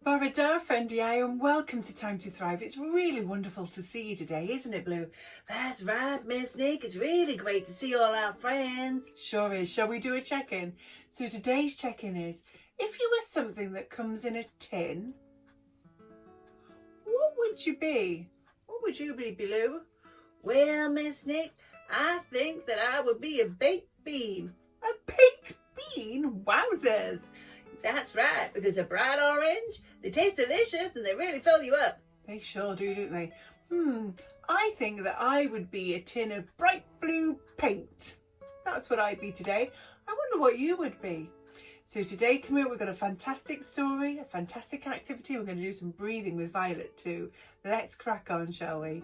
Barada, friendy I, and welcome to Time to Thrive. It's really wonderful to see you today, isn't it, Blue? That's right, Miss Nick. It's really great to see all our friends. Sure is. Shall we do a check-in? So today's check-in is, if you were something that comes in a tin, what would you be? What would you be, Blue? Well, Miss Nick, I think that I would be a baked bean. A baked bean? Wowzers! That's right, because they're bright orange, they taste delicious, and they really fill you up. They sure do, don't they? I think that I would be a tin of bright blue paint. That's what I'd be today. I wonder what you would be. So today, come here, we've got a fantastic story, a fantastic activity. We're going to do some breathing with Violet too. Let's crack on, shall we?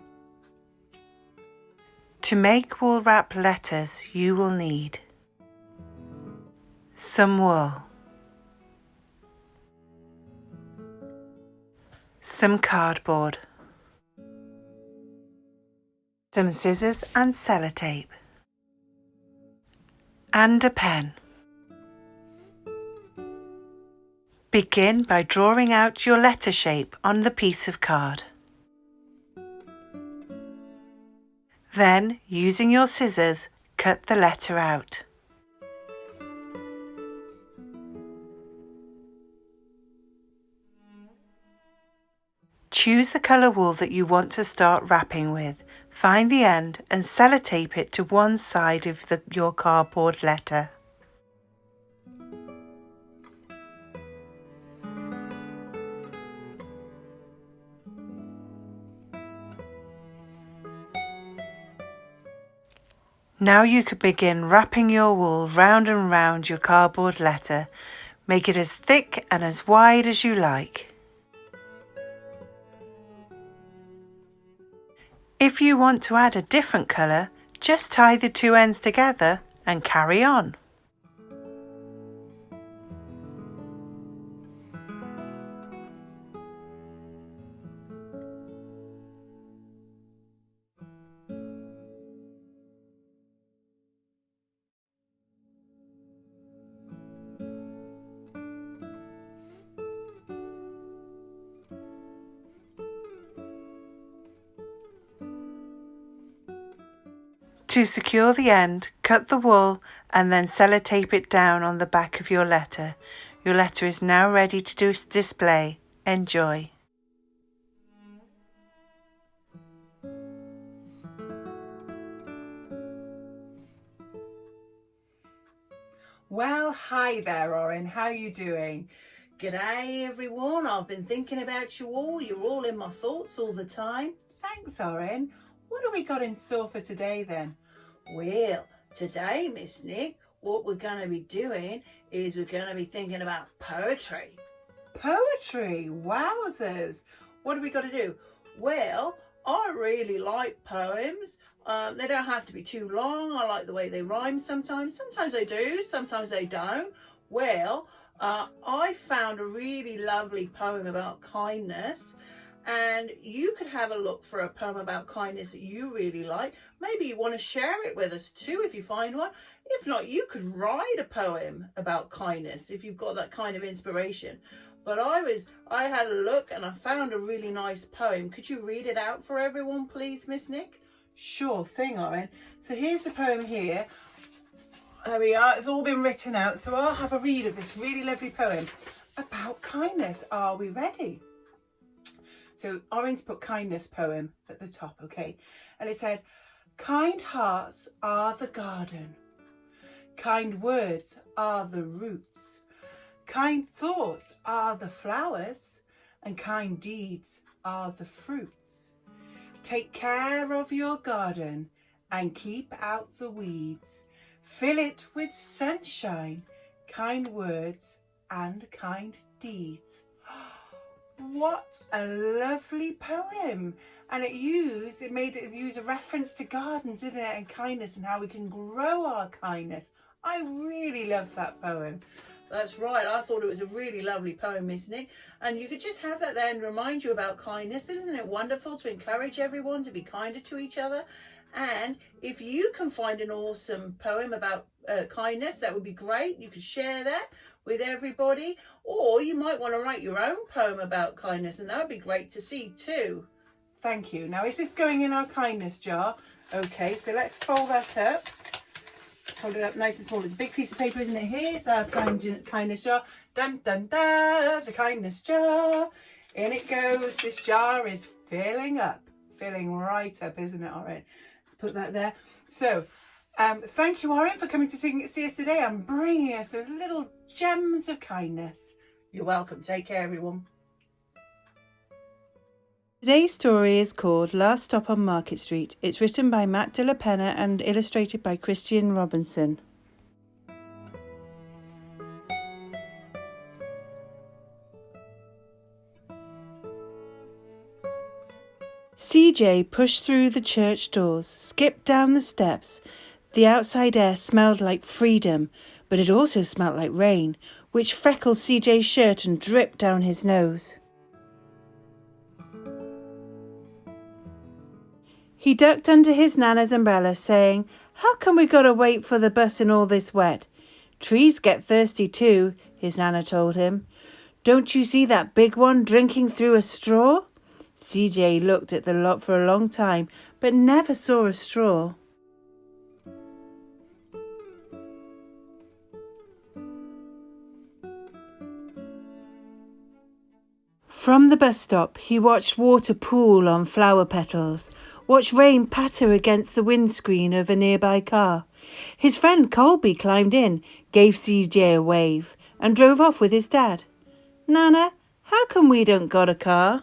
To make wool wrap letters, you will need some wool, some cardboard, some scissors and sellotape, and a pen. Begin by drawing out your letter shape on the piece of card. Then, using your scissors, cut the letter out. Choose the colour wool that you want to start wrapping with. Find the end and sellotape it to one side of your cardboard letter. Now you can begin wrapping your wool round and round your cardboard letter. Make it as thick and as wide as you like. If you want to add a different colour, just tie the two ends together and carry on. To secure the end, cut the wool and then sellotape it down on the back of your letter. Your letter is now ready to display. Enjoy. Well, hi there, Oren. How are you doing? G'day, everyone. I've been thinking about you all. You're all in my thoughts all the time. Thanks, Oren. What have we got in store for today then? Well, today, Miss Nick, what we're going to be doing is we're going to be thinking about poetry. Poetry? Wowzers. What have we got to do? Well, I really like poems. They don't have to be too long. I like the way they rhyme sometimes. Sometimes they do, sometimes they don't. Well, I found a really lovely poem about kindness. And you could have a look for a poem about kindness that you really like. Maybe you want to share it with us too if you find one. If not, you could write a poem about kindness if you've got that kind of inspiration. But I had a look and I found a really nice poem. Could you read it out for everyone, please, Miss Nick? Sure thing, Oren. So here's the poem here. There we are. It's all been written out. So I'll have a read of this really lovely poem about kindness. Are we ready? So Oren's put kindness poem at the top, okay? And it said, kind hearts are the garden. Kind words are the roots. Kind thoughts are the flowers. And kind deeds are the fruits. Take care of your garden and keep out the weeds. Fill it with sunshine, kind words and kind deeds. What a lovely poem. And it made it use a reference to gardens, didn't it, and kindness and how we can grow our kindness. I really love that poem. That's right. I thought it was a really lovely poem, Miss Nick. And you could just have that there and remind you about kindness. But isn't it wonderful to encourage everyone to be kinder to each other? And if you can find an awesome poem about kindness, that would be great. You could share that with everybody. Or you might want to write your own poem about kindness, and that would be great to see too. Thank you. Now, is this going in our kindness jar? Okay, so let's fold that up. Hold it up nice and small. It's a big piece of paper, isn't it? Here's our kindness jar. Dun, dun, dun, the kindness jar. In it goes. This jar is filling up. Filling right up, isn't it, Oren? Let's put that there. So, thank you, Oren, for coming to see us today and bringing us those little gems of kindness. You're welcome. Take care, everyone. Today's story is called Last Stop on Market Street. It's written by Matt de la Penna and illustrated by Christian Robinson. CJ pushed through the church doors, skipped down the steps. The outside air smelled like freedom, but it also smelled like rain, which freckled CJ's shirt and dripped down his nose. He ducked under his Nana's umbrella, saying, "How come we got to wait for the bus in all this wet?" "Trees get thirsty too," his Nana told him. "Don't you see that big one drinking through a straw?" CJ looked at the lot for a long time, but never saw a straw. From the bus stop, he watched water pool on flower petals, watched rain patter against the windscreen of a nearby car. His friend Colby climbed in, gave CJ a wave, and drove off with his dad. "Nana, how come we don't got a car?"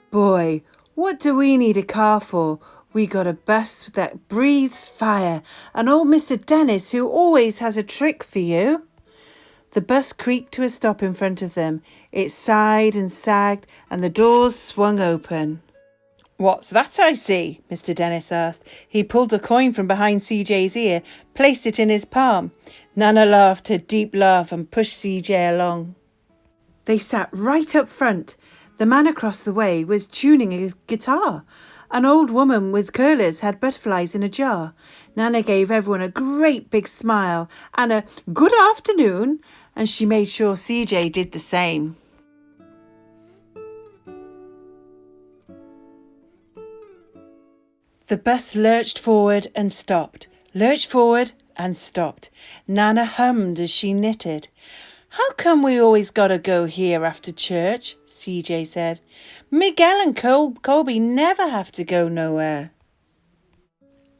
"Boy, what do we need a car for? We got a bus that breathes fire, and old Mr. Dennis who always has a trick for you." The bus creaked to a stop in front of them. It sighed and sagged, and the doors swung open. "What's that I see?" Mr. Dennis asked. He pulled a coin from behind CJ's ear, placed it in his palm. Nana laughed her deep laugh and pushed CJ along. They sat right up front. The man across the way was tuning a guitar. An old woman with curlers had butterflies in a jar. Nana gave everyone a great big smile and a "good afternoon," and she made sure CJ did the same. The bus lurched forward and stopped, lurched forward and stopped. Nana hummed as she knitted. "How come we always gotta go here after church?" CJ said. "Miguel and Colby never have to go nowhere."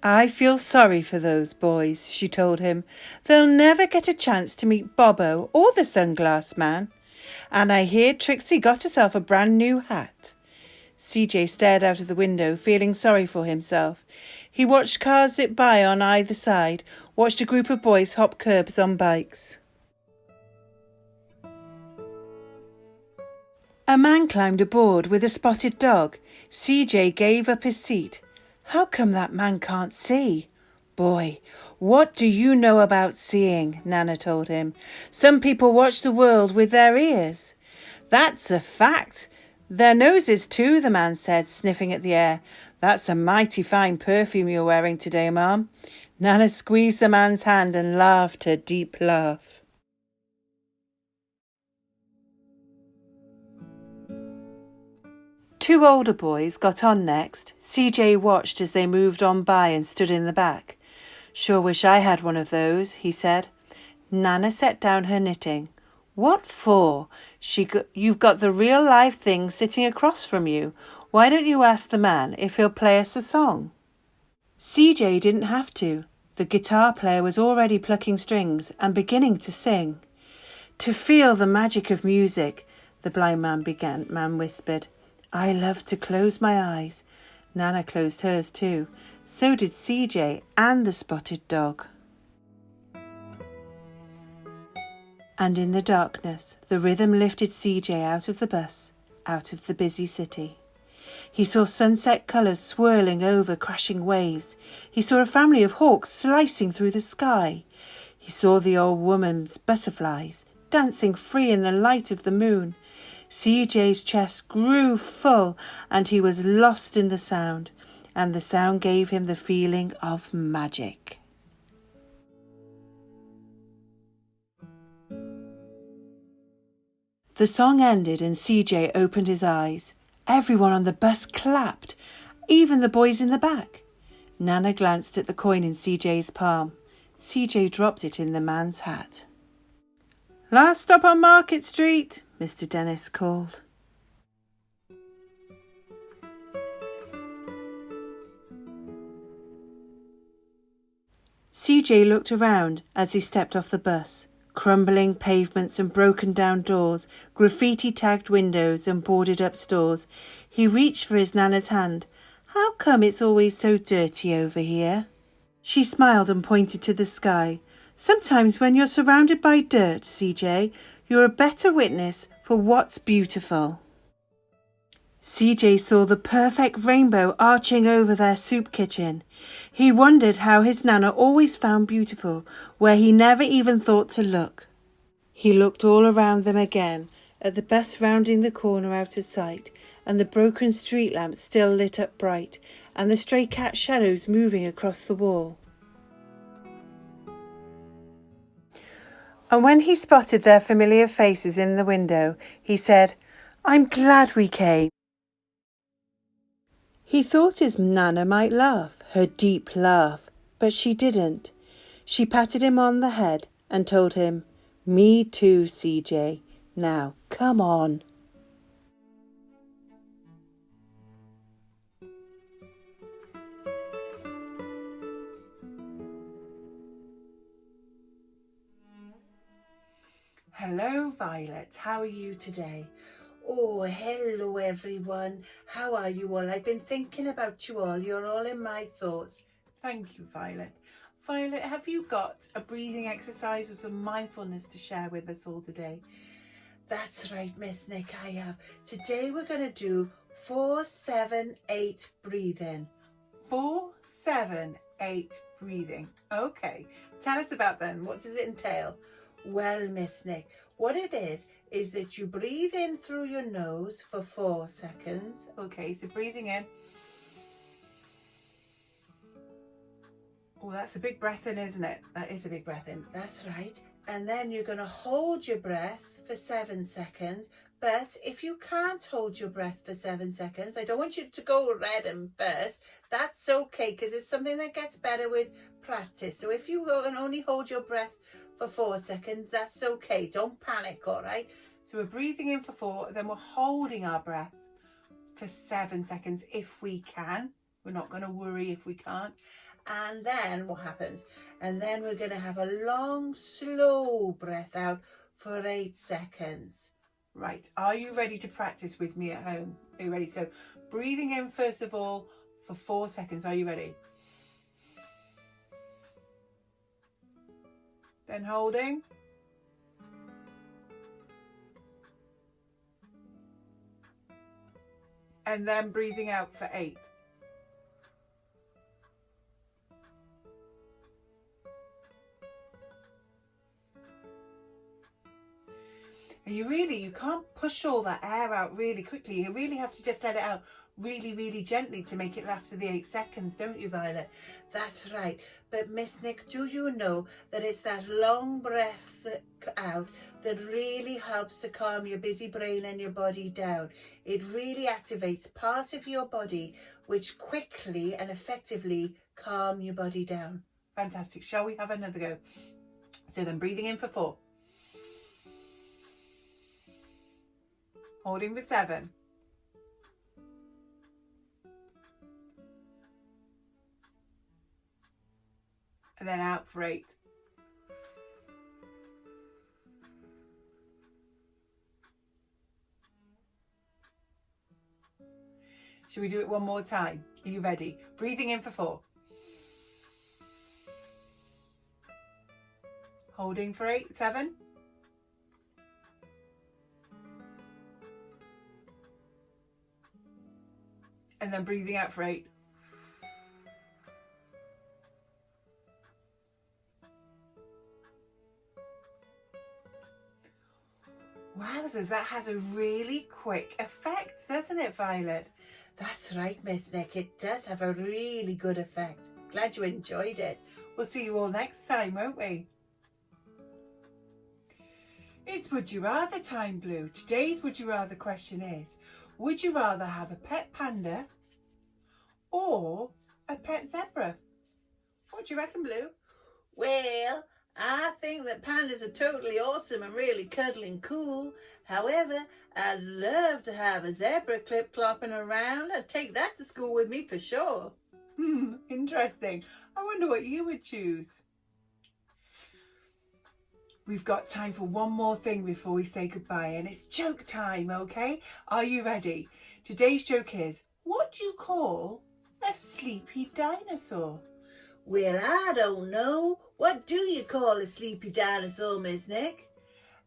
"I feel sorry for those boys," she told him. "They'll never get a chance to meet Bobo or the sunglass man. And I hear Trixie got herself a brand new hat." CJ stared out of the window, feeling sorry for himself. He watched cars zip by on either side, watched a group of boys hop curbs on bikes. A man climbed aboard with a spotted dog. CJ gave up his seat. "How come that man can't see?" "Boy, what do you know about seeing?" Nana told him. "Some people watch the world with their ears." "That's a fact. Their noses too," the man said, sniffing at the air. "That's a mighty fine perfume you're wearing today, Mom." Nana squeezed the man's hand and laughed a deep laugh. Two older boys got on next. CJ watched as they moved on by and stood in the back. "Sure wish I had one of those," he said. Nana set down her knitting. "What for? You've got the real live thing sitting across from you. Why don't you ask the man if he'll play us a song?" CJ didn't have to. The guitar player was already plucking strings and beginning to sing. "To feel the magic of music," the blind man whispered. "I love to close my eyes." Nana closed hers too. So did CJ and the spotted dog. And in the darkness, the rhythm lifted CJ out of the bus, out of the busy city. He saw sunset colours swirling over crashing waves. He saw a family of hawks slicing through the sky. He saw the old woman's butterflies dancing free in the light of the moon. CJ's chest grew full and he was lost in the sound, and the sound gave him the feeling of magic. The song ended and CJ opened his eyes. Everyone on the bus clapped, even the boys in the back. Nana glanced at the coin in CJ's palm. CJ dropped it in the man's hat. "Last stop on Market Street," Mr. Dennis called. CJ looked around as he stepped off the bus. Crumbling pavements and broken down doors, graffiti-tagged windows and boarded-up stores. He reached for his Nana's hand. "How come it's always so dirty over here?" She smiled and pointed to the sky. "Sometimes when you're surrounded by dirt, CJ, you're a better witness for what's beautiful." CJ saw the perfect rainbow arching over their soup kitchen. He wondered how his Nana always found beautiful where he never even thought to look. He looked all around them again, at the bus rounding the corner out of sight, and the broken street lamp still lit up bright, and the stray cat shadows moving across the wall. And when he spotted their familiar faces in the window, he said, "I'm glad we came." He thought his Nana might laugh, her deep laugh, but she didn't. She patted him on the head and told him, "Me too, CJ. Now, come on." Hello, Violet. How are you today? Oh, hello everyone. How are you all? I've been thinking about you all. You're all in my thoughts. Thank you, Violet. Violet, have you got a breathing exercise or some mindfulness to share with us all today? That's right, Miss Nick, I have. Today we're going to do 4-7-8 breathing. 4-7-8 breathing. Okay. Tell us about them. What does it entail? Well, Miss Nick, what it is that you breathe in through your nose for 4 seconds. Okay, so breathing in. Oh, that's a big breath in, isn't it? That is a big breath in. That's right. And then you're going to hold your breath for 7 seconds. But if you can't hold your breath for 7 seconds, I don't want you to go red and burst. That's okay, because it's something that gets better with practice. So if you can only hold your breath for 4 seconds, that's okay. Don't panic, all right? So we're breathing in for 4, then we're holding our breath for 7 seconds if we can. We're not going to worry if we can't. And then what happens? And then we're going to have a long, slow breath out for 8 seconds. Right, are you ready to practice with me at home? Are you ready? So breathing in first of all for 4 seconds. Are you ready? Then holding. And then breathing out for 8. And you can't push all that air out really quickly. You really have to just let it out really, really gently to make it last for the 8 seconds, don't you, Violet? That's right. But Miss Nick, do you know that it's that long breath out that really helps to calm your busy brain and your body down? It really activates part of your body which quickly and effectively calm your body down. Fantastic. Shall we have another go? So then breathing in for 4. Holding for 7. And then out for 8. Should we do it one more time? Are you ready? Breathing in for 4. Holding for 8, 7. And then breathing out for 8. Wowzers, that has a really quick effect, doesn't it, Violet? That's right, Miss Nick. It does have a really good effect. Glad you enjoyed it. We'll see you all next time, won't we? It's Would You Rather time, Blue. Today's Would You Rather question is, would you rather have a pet panda or a pet zebra? What do you reckon, Blue? Well, I think that pandas are totally awesome and really cuddly and cool. However, I'd love to have a zebra clip-clopping around. I'd take that to school with me for sure. Interesting. I wonder what you would choose. We've got time for one more thing before we say goodbye, and it's joke time, okay? Are you ready? Today's joke is, what do you call a sleepy dinosaur? Well, I don't know. What do you call a sleepy dinosaur, Miss Nick?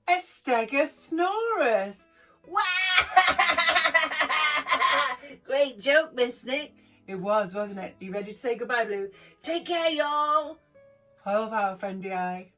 A stegosaurus. Great joke, Miss Nick. It was, wasn't it? You ready to say goodbye, Blue? Take care, y'all. Au revoir, friendy eye.